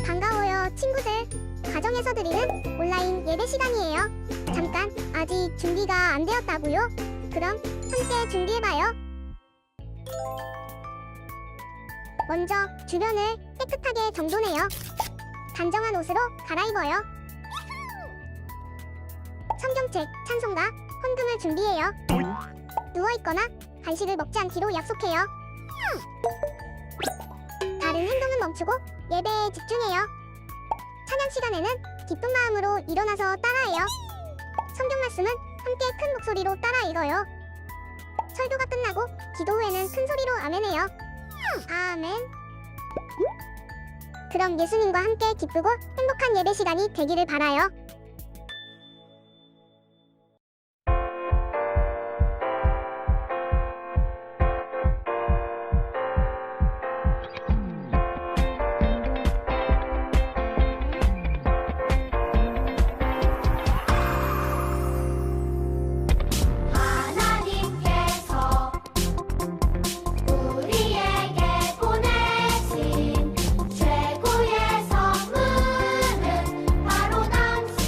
반가워요, 친구들. 가정에서 드리는 온라인 예배 시간이에요. 잠깐, 아직 준비가 안 되었다고요? 그럼 함께 준비해봐요. 먼저 주변을 깨끗하게 정돈해요. 단정한 옷으로 갈아입어요. 성경책, 찬송가, 헌금을 준비해요. 누워있거나 간식을 먹지 않기로 약속해요. 다른 행동은 멈추고 예배에 집중해요. 찬양 시간에는 기쁜 마음으로 일어나서 따라해요. 성경 말씀은 함께 큰 목소리로 따라 읽어요. 설교가 끝나고 기도 후에는 큰 소리로 아멘해요. 아멘. 그럼 예수님과 함께 기쁘고 행복한 예배 시간이 되기를 바라요. 하나님께서 우리에게 보내신 최고의 선물은 바로 당신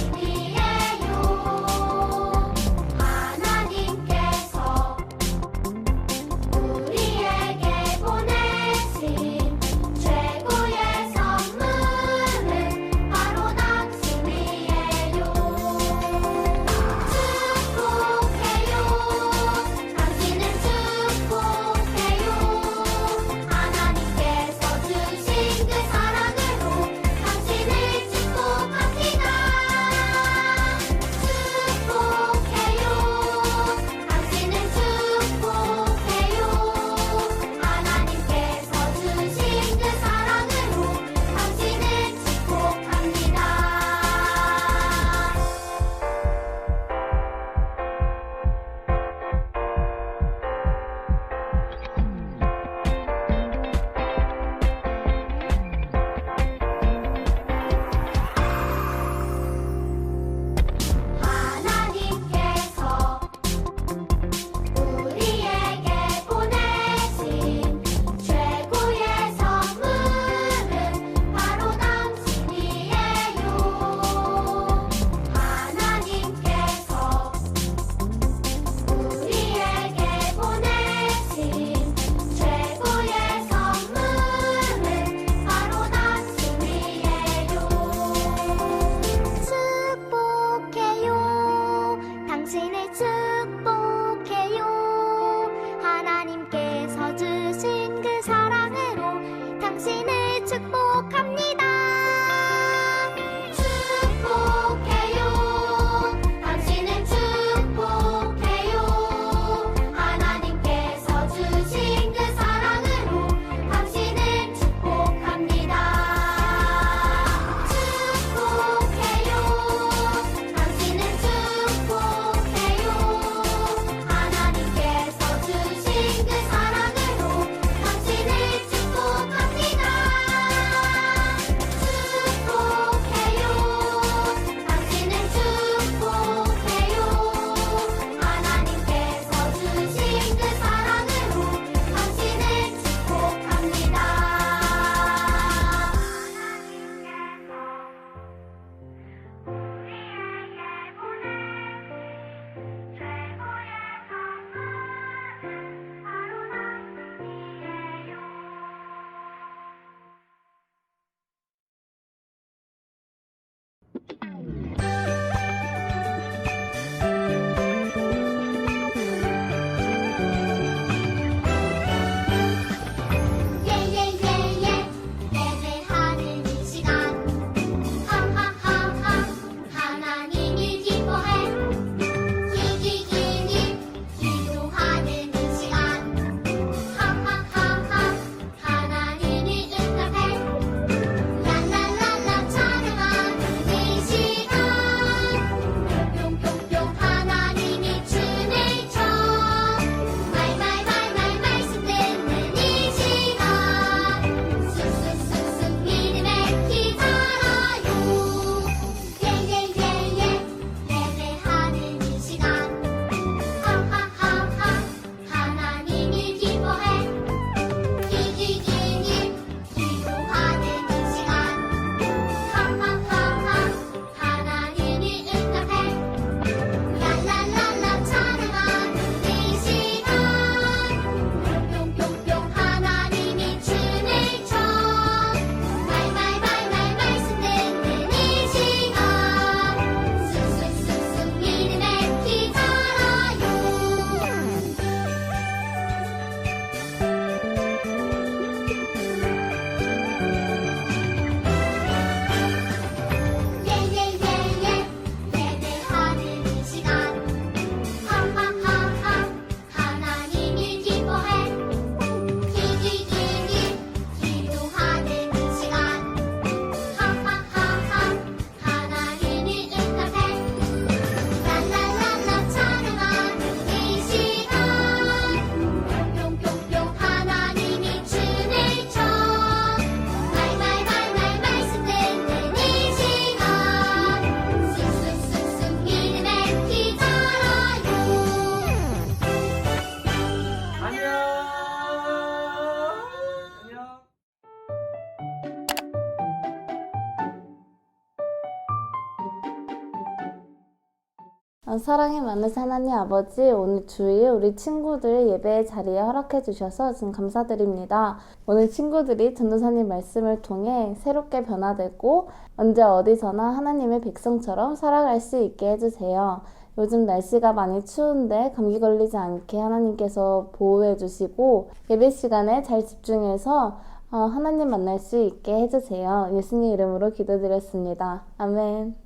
사랑이 많으신 하나님 아버지, 오늘 주일 우리 친구들 예배 자리에 허락해 주셔서 지금 감사드립니다. 오늘 친구들이 전도사님 말씀을 통해 새롭게 변화되고 언제 어디서나 하나님의 백성처럼 살아갈 수 있게 해주세요. 요즘 날씨가 많이 추운데 감기 걸리지 않게 하나님께서 보호해 주시고 예배 시간에 잘 집중해서 하나님 만날 수 있게 해주세요. 예수님 이름으로 기도드렸습니다. 아멘.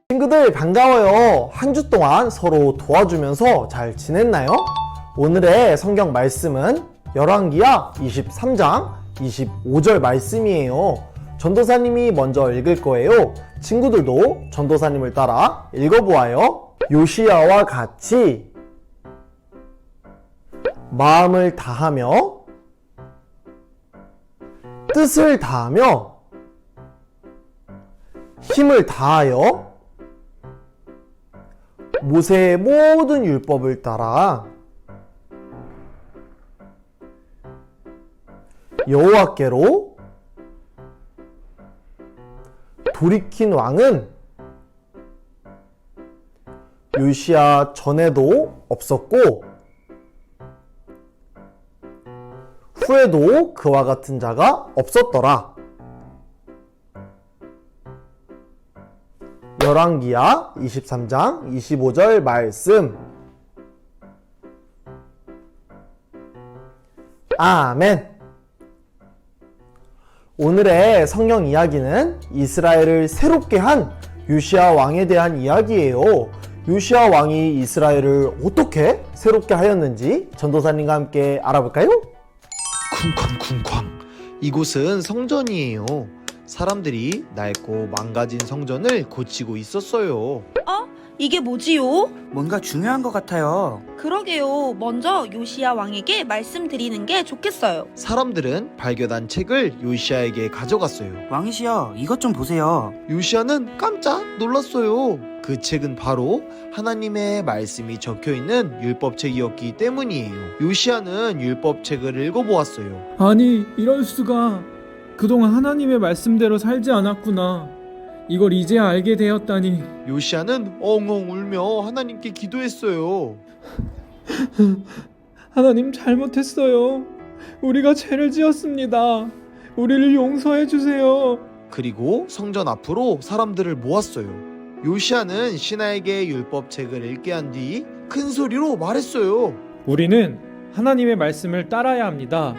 친구들 반가워요. 한 주 동안 서로 도와주면서 잘 지냈나요? 오늘의 성경 말씀은 열왕기하 23장 25절 말씀이에요. 전도사님이 먼저 읽을 거예요. 친구들도 전도사님을 따라 읽어보아요. 요시야와 같이 마음을 다하며 뜻을 다하며 힘을 다하여 모세의 모든 율법을 따라 여호와께로 돌이킨 왕은 요시야 전에도 없었고 후에도 그와 같은 자가 없었더라. 열왕기하 23장 25절 말씀. 아멘. 오늘의 성경 이야기는 이스라엘을 새롭게 한 요시야 왕에 대한 이야기예요. 요시야 왕이 이스라엘을 어떻게 새롭게 하였는지 전도사님과 함께 알아볼까요? 쿵쾅쿵쾅. 이곳은 성전이에요. 사람들이 낡고 망가진 성전을 고치고 있었어요. 이게 뭐지요? 뭔가 중요한 것 같아요. 그러게요. 먼저 요시야 왕에게 말씀드리는 게 좋겠어요. 사람들은 발견한 책을 요시야에게 가져갔어요. 왕이시여, 이것 좀 보세요. 요시야는 깜짝 놀랐어요. 그 책은 바로 하나님의 말씀이 적혀있는 율법책이었기 때문이에요. 요시야는 율법책을 읽어보았어요. 아니, 이럴 수가. 그동안 하나님의 말씀대로 살지 않았구나. 이걸 이제야 알게 되었다니. 요시야는 엉엉 울며 하나님께 기도했어요. 하나님, 잘못했어요. 우리가 죄를 지었습니다. 우리를 용서해 주세요. 그리고 성전 앞으로 사람들을 모았어요. 요시야는 신하에게 율법책을 읽게 한 뒤 큰 소리로 말했어요. 우리는 하나님의 말씀을 따라야 합니다.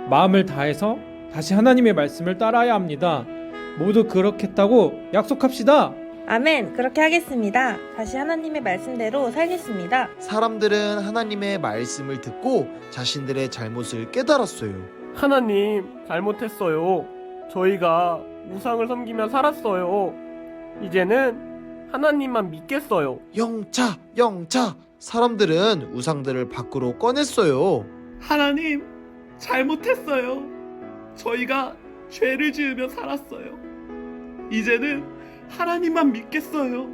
마음을 다해서 다시 하나님의 말씀을 따라야 합니다. 모두 그렇겠다고 약속합시다. 아멘. 그렇게 하겠습니다. 다시 하나님의 말씀대로 살겠습니다. 사람들은 하나님의 말씀을 듣고 자신들의 잘못을 깨달았어요. 하나님, 잘못했어요. 저희가 우상을 섬기며 살았어요. 이제는 하나님만 믿겠어요. 영차, 영차! 사람들은 우상들을 밖으로 꺼냈어요. 하나님, 잘못했어요. 저희가 죄를 지으며 살았어요. 이제는 하나님만 믿겠어요.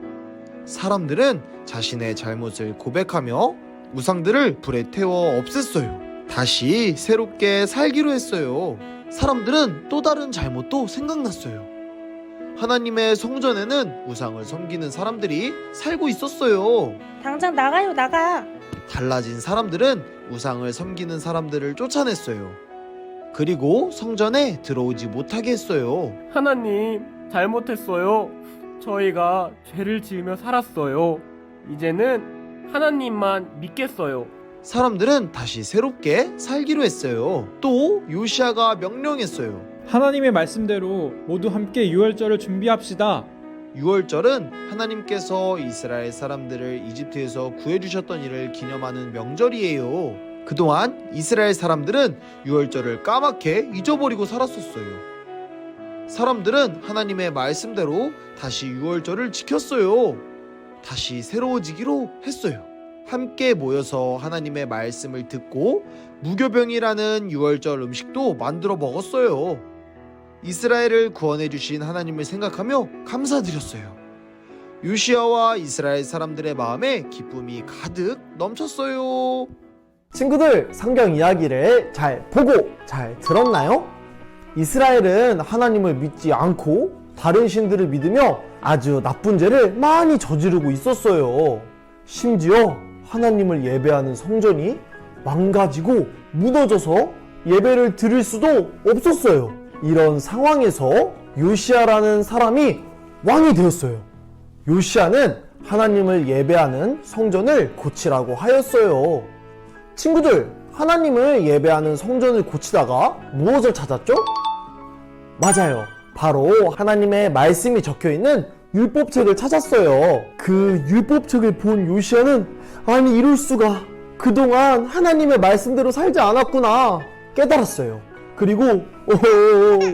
사람들은 자신의 잘못을 고백하며 우상들을 불에 태워 없앴어요. 다시 새롭게 살기로 했어요. 사람들은 또 다른 잘못도 생각났어요. 하나님의 성전에는 우상을 섬기는 사람들이 살고 있었어요. 당장 나가요, 나가. 달라진 사람들은 우상을 섬기는 사람들을 쫓아냈어요. 그리고 성전에 들어오지 못하게 했어요. 하나님, 잘못했어요. 저희가 죄를 지으며 살았어요. 이제는 하나님만 믿겠어요. 사람들은 다시 새롭게 살기로 했어요. 또 요시야가 명령했어요. 하나님의 말씀대로 모두 함께 유월절을 준비합시다. 유월절은 하나님께서 이스라엘 사람들을 이집트에서 구해주셨던 일을 기념하는 명절이에요. 그동안 이스라엘 사람들은 유월절을 까맣게 잊어버리고 살았었어요. 사람들은 하나님의 말씀대로 다시 유월절을 지켰어요. 다시 새로워지기로 했어요. 함께 모여서 하나님의 말씀을 듣고 무교병이라는 유월절 음식도 만들어 먹었어요. 이스라엘을 구원해 주신 하나님을 생각하며 감사드렸어요. 요시야와 이스라엘 사람들의 마음에 기쁨이 가득 넘쳤어요. 친구들, 성경 이야기를 잘 보고 잘 들었나요? 이스라엘은 하나님을 믿지 않고 다른 신들을 믿으며 아주 나쁜 죄를 많이 저지르고 있었어요. 심지어 하나님을 예배하는 성전이 망가지고 무너져서 예배를 드릴 수도 없었어요. 이런 상황에서 요시야라는 사람이 왕이 되었어요. 요시야는 하나님을 예배하는 성전을 고치라고 하였어요. 친구들, 하나님을 예배하는 성전을 고치다가 무엇을 찾았죠? 맞아요. 바로 하나님의 말씀이 적혀있는 율법책을 찾았어요. 그 율법책을 본 요시야는 아니 이럴 수가, 그동안 하나님의 말씀대로 살지 않았구나 깨달았어요. 그리고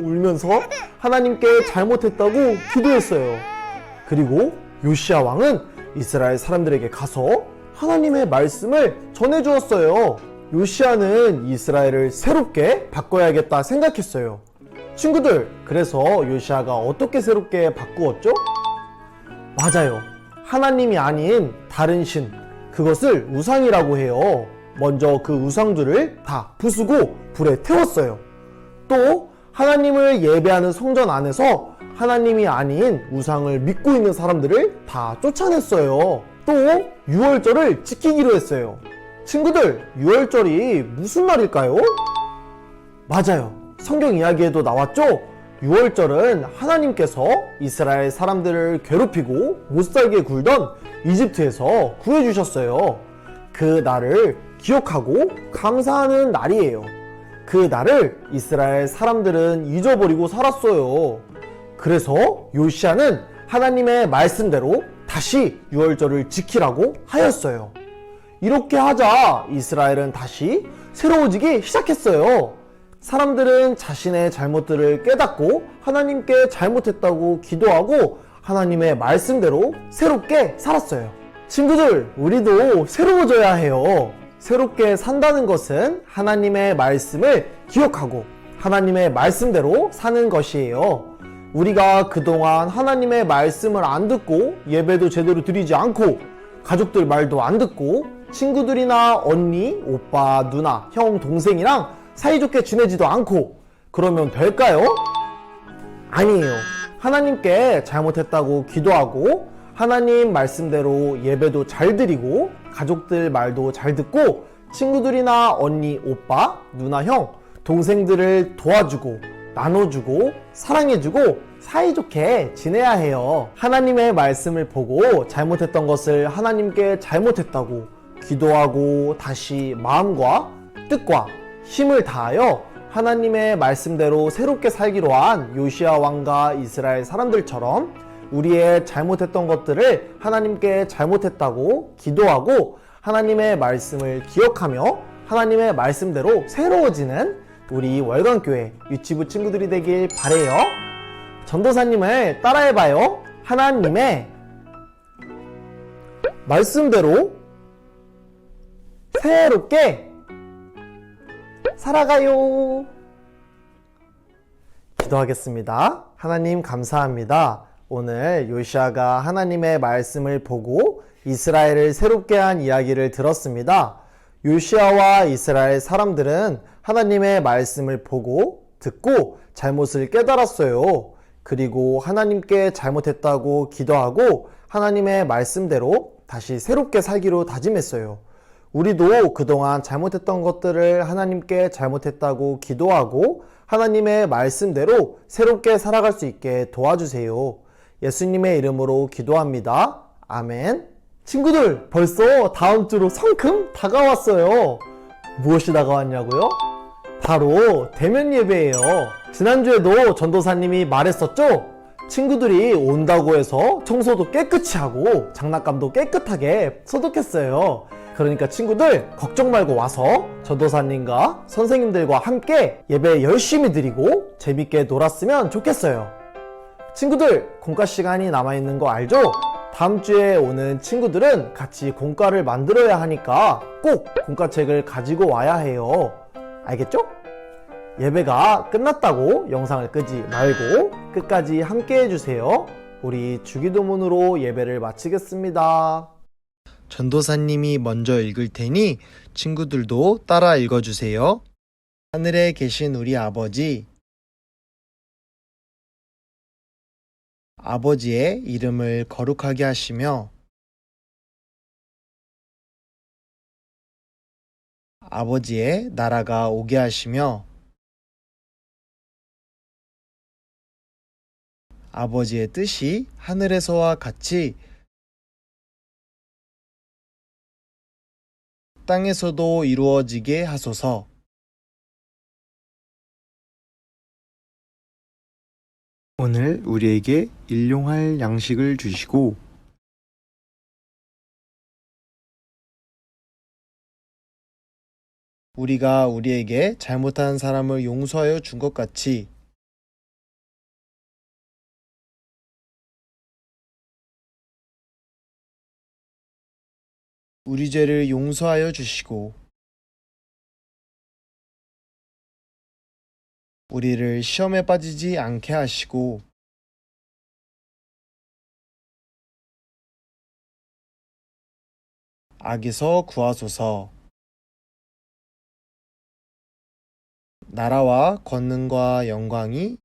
울면서 하나님께 잘못했다고 기도했어요. 그리고 요시야 왕은 이스라엘 사람들에게 가서 하나님의 말씀을 전해주었어요. 요시야는 이스라엘을 새롭게 바꿔야겠다 생각했어요. 친구들, 그래서 요시야가 어떻게 새롭게 바꾸었죠? 맞아요. 하나님이 아닌 다른 신, 그것을 우상이라고 해요. 먼저 그 우상들을 다 부수고 불에 태웠어요. 또 하나님을 예배하는 성전 안에서 하나님이 아닌 우상을 믿고 있는 사람들을 다 쫓아냈어요. 또 유월절을 지키기로 했어요. 친구들, 유월절이 무슨 날일까요? 맞아요. 성경 이야기에도 나왔죠? 유월절은 하나님께서 이스라엘 사람들을 괴롭히고 못살게 굴던 이집트에서 구해주셨어요. 그 날을 기억하고 감사하는 날이에요. 그 날을 이스라엘 사람들은 잊어버리고 살았어요. 그래서 요시야는 하나님의 말씀대로 다시 유월절을 지키라고 하였어요. 이렇게 하자 이스라엘은 다시 새로워지기 시작했어요. 사람들은 자신의 잘못들을 깨닫고 하나님께 잘못했다고 기도하고 하나님의 말씀대로 새롭게 살았어요. 친구들, 우리도 새로워져야 해요. 새롭게 산다는 것은 하나님의 말씀을 기억하고 하나님의 말씀대로 사는 것이에요. 우리가 그동안 하나님의 말씀을 안 듣고 예배도 제대로 드리지 않고 가족들 말도 안 듣고 친구들이나 언니, 오빠, 누나, 형, 동생이랑 사이좋게 지내지도 않고 그러면 될까요? 아니에요. 하나님께 잘못했다고 기도하고 하나님 말씀대로 예배도 잘 드리고 가족들 말도 잘 듣고 친구들이나 언니, 오빠, 누나, 형, 동생들을 도와주고 나눠주고 사랑해주고 사이좋게 지내야 해요. 하나님의 말씀을 보고 잘못했던 것을 하나님께 잘못했다고 기도하고 다시 마음과 뜻과 힘을 다하여 하나님의 말씀대로 새롭게 살기로 한 요시야 왕과 이스라엘 사람들처럼 우리의 잘못했던 것들을 하나님께 잘못했다고 기도하고 하나님의 말씀을 기억하며 하나님의 말씀대로 새로워지는 우리 월간교회 유치부 친구들이 되길 바래요. 전도사님을 따라해봐요. 하나님의 말씀대로 새롭게 살아가요. 기도하겠습니다. 하나님 감사합니다. 오늘 요시야가 하나님의 말씀을 보고 이스라엘을 새롭게 한 이야기를 들었습니다. 요시야와 이스라엘 사람들은 하나님의 말씀을 보고 듣고 잘못을 깨달았어요. 그리고 하나님께 잘못했다고 기도하고 하나님의 말씀대로 다시 새롭게 살기로 다짐했어요. 우리도 그동안 잘못했던 것들을 하나님께 잘못했다고 기도하고 하나님의 말씀대로 새롭게 살아갈 수 있게 도와주세요. 예수님의 이름으로 기도합니다. 아멘. 친구들, 벌써 다음 주로 성큼 다가왔어요. 무엇이 다가왔냐고요? 바로 대면 예배예요. 지난주에도 전도사님이 말했었죠? 친구들이 온다고 해서 청소도 깨끗이 하고 장난감도 깨끗하게 소독했어요. 그러니까 친구들 걱정 말고 와서 전도사님과 선생님들과 함께 예배 열심히 드리고 재밌게 놀았으면 좋겠어요. 친구들, 공과 시간이 남아있는 거 알죠? 다음 주에 오는 친구들은 같이 공과를 만들어야 하니까 꼭 공과책을 가지고 와야 해요. 알겠죠? 예배가 끝났다고 영상을 끄지 말고 끝까지 함께 해주세요. 우리 주기도문으로 예배를 마치겠습니다. 전도사님이 먼저 읽을 테니 친구들도 따라 읽어주세요. 하늘에 계신 우리 아버지, 아버지의 이름을 거룩하게 하시며 아버지의 나라가 오게 하시며 아버지의 뜻이 하늘에서와 같이 땅에서도 이루어지게 하소서. 오늘 우리에게 일용할 양식을 주시고 우리가 우리에게 잘못한 사람을 용서하여 준 것 같이 우리 죄를 용서하여 주시고 우리를 시험에 빠지지 않게 하시고 악에서 구하소서. 나라와 권능과 영광이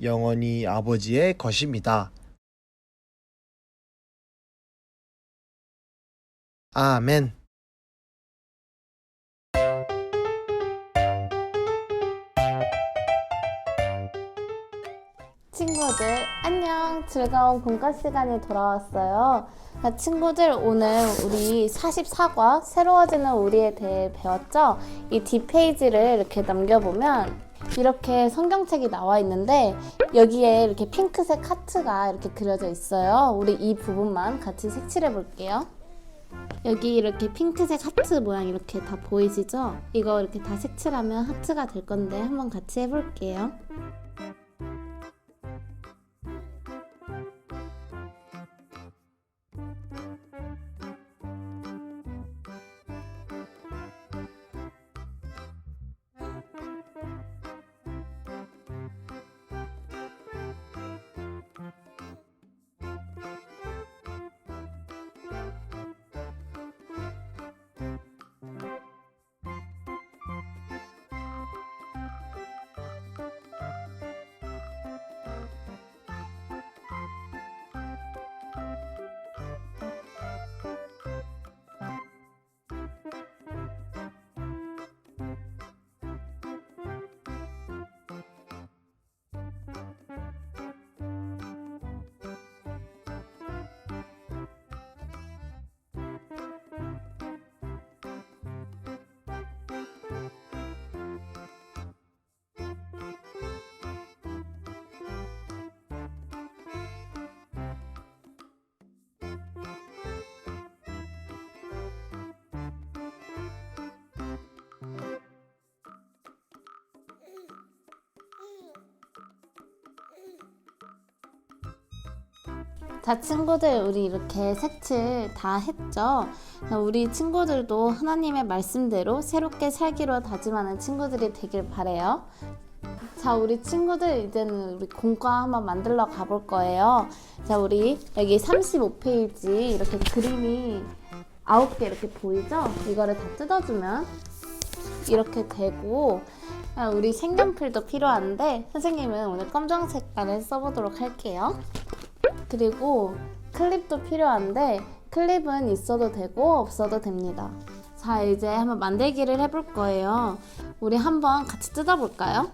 영원히 아버지의 것입니다. 아멘. 친구들 안녕. 즐거운 본과 시간이 돌아왔어요. 자, 친구들 오늘 우리 44과 새로워지는 우리에 대해 배웠죠? 이 뒷페이지를 이렇게 넘겨보면 이렇게 성경책이 나와 있는데 여기에 이렇게 핑크색 하트가 이렇게 그려져 있어요. 우리 이 부분만 같이 색칠해 볼게요. 여기 이렇게 핑크색 하트 모양 이렇게 다 보이시죠? 이거 이렇게 다 색칠하면 하트가 될 건데 한번 같이 해볼게요. 자, 친구들 우리 이렇게 색칠 다 했죠? 자, 우리 친구들도 하나님의 말씀대로 새롭게 살기로 다짐하는 친구들이 되길 바래요. 자, 우리 친구들 이제는 우리 공과 한번 만들러 가볼 거예요. 자, 우리 여기 35페이지 이렇게 그림이 9개 이렇게 보이죠? 이거를 다 뜯어주면 이렇게 되고, 우리 색연필도 필요한데 선생님은 오늘 검정 색깔을 써보도록 할게요. 그리고 클립도 필요한데 클립은 있어도 되고 없어도 됩니다. 자, 이제 한번 만들기를 해볼 거예요. 우리 한번 같이 뜯어볼까요?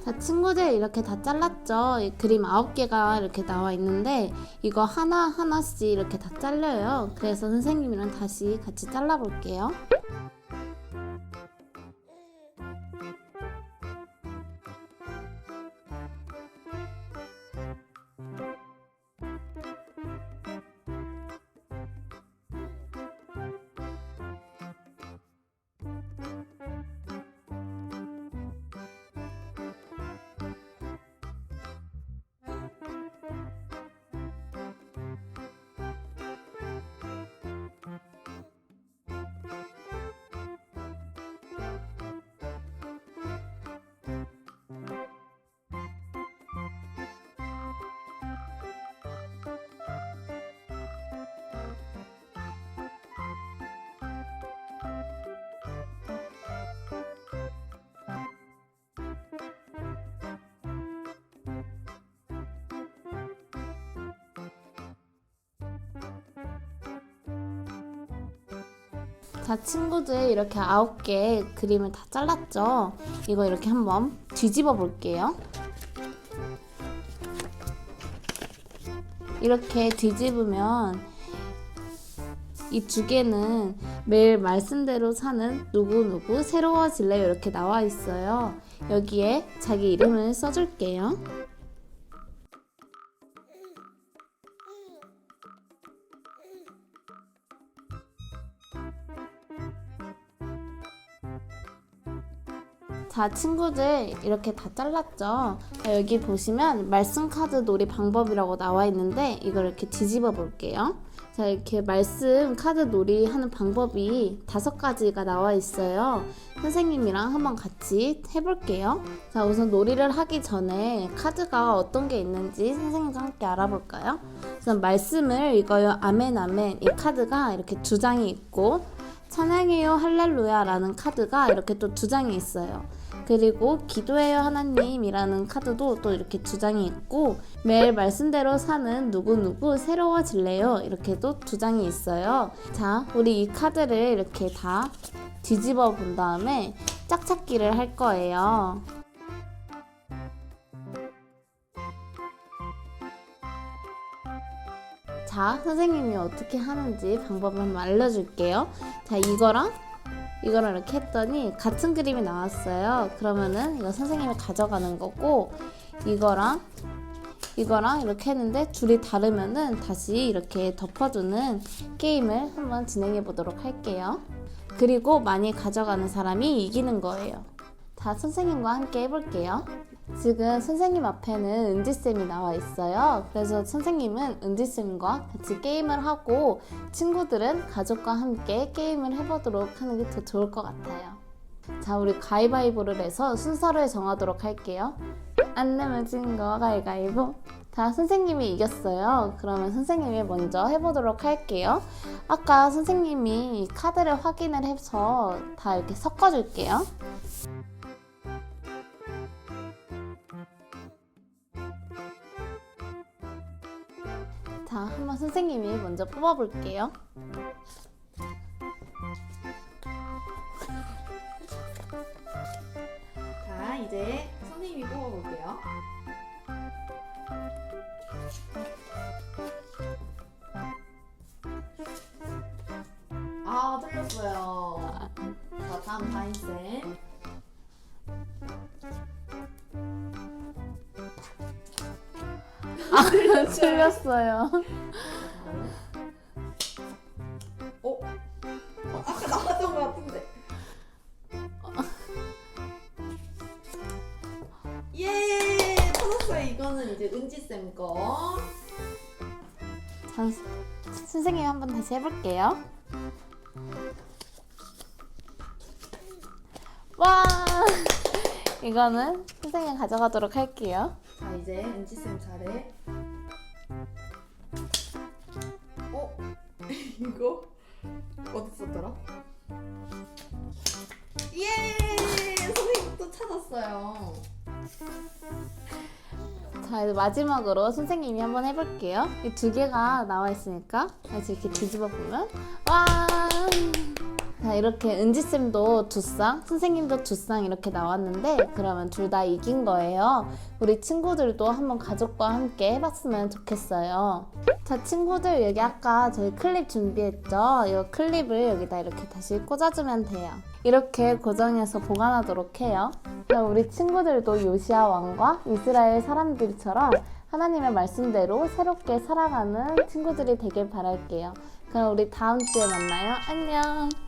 자, 친구들 이렇게 다 잘랐죠? 이 그림 9개가 이렇게 나와 있는데 이거 하나하나씩 이렇게 다 잘려요. 그래서 선생님이랑 다시 같이 잘라볼게요. 자, 친구들 이렇게 9개 그림을 다 잘랐죠? 이거 이렇게 한번 뒤집어 볼게요. 이렇게 뒤집으면 이 두 개는 매일 말씀대로 사는 누구누구 새로워질래요 이렇게 나와 있어요. 여기에 자기 이름을 써줄게요. 자, 친구들 이렇게 다 잘랐죠? 자, 여기 보시면 말씀 카드 놀이 방법이라고 나와 있는데 이걸 이렇게 뒤집어 볼게요. 자, 이렇게 말씀 카드 놀이 하는 방법이 5가지가 나와 있어요. 선생님이랑 한번 같이 해볼게요. 자, 우선 놀이를 하기 전에 카드가 어떤 게 있는지 선생님과 함께 알아볼까요? 우선 말씀을 읽어요. 아멘 아멘. 이 카드가 이렇게 2장이 있고 찬양해요 할렐루야 라는 카드가 이렇게 또 2장이 있어요. 그리고 기도해요 하나님이라는 카드도 또 이렇게 2장이 있고 매일 말씀대로 사는 누구누구 새로워질래요 이렇게도 2장이 있어요. 자, 우리 이 카드를 이렇게 다 뒤집어 본 다음에 짝찾기를 할 거예요. 자, 선생님이 어떻게 하는지 방법을 한번 알려줄게요. 자, 이거랑 이렇게 했더니 같은 그림이 나왔어요. 그러면은 이거 선생님이 가져가는 거고 이거랑 이렇게 했는데 줄이 다르면은 다시 이렇게 덮어주는 게임을 한번 진행해 보도록 할게요. 그리고 많이 가져가는 사람이 이기는 거예요. 자, 선생님과 함께 해볼게요. 지금 선생님 앞에는 은지쌤이 나와 있어요. 그래서 선생님은 은지쌤과 같이 게임을 하고 친구들은 가족과 함께 게임을 해보도록 하는 게 더 좋을 것 같아요. 자, 우리 가위바위보를 해서 순서를 정하도록 할게요. 안 내면 진 거 가위바위보. 자, 선생님이 이겼어요. 그러면 선생님이 먼저 해보도록 할게요. 아까 선생님이 카드를 확인을 해서 다 이렇게 섞어줄게요. 자, 한번 선생님이 먼저 뽑아볼게요. 자, 이제 선생님이 뽑아볼게요. 아, 틀렸어요. 자, 다음 다인쌤. 틀렸어요. 아까 나왔던 것 같은데. 예! 찾았어요. 이거는 이제 은지쌤 거. 자, 선생님 한번 다시 해볼게요. 와! 이거는 선생님 가져가도록 할게요. 자, 이제 은지쌤 차례. 이거 어디 썼더라? 예! 선생님 또 찾았어요. 자, 이제 마지막으로 선생님이 한번 해볼게요. 이 2개가 나와 있으니까 다시 이렇게 뒤집어 보면 와! 자, 이렇게 은지쌤도 2쌍, 선생님도 2쌍 이렇게 나왔는데 그러면 둘 다 이긴 거예요. 우리 친구들도 한번 가족과 함께 해봤으면 좋겠어요. 자, 친구들 여기 아까 저희 클립 준비했죠? 이 클립을 여기다 이렇게 다시 꽂아주면 돼요. 이렇게 고정해서 보관하도록 해요. 그럼 우리 친구들도 요시야 왕과 이스라엘 사람들처럼 하나님의 말씀대로 새롭게 살아가는 친구들이 되길 바랄게요. 그럼 우리 다음 주에 만나요. 안녕!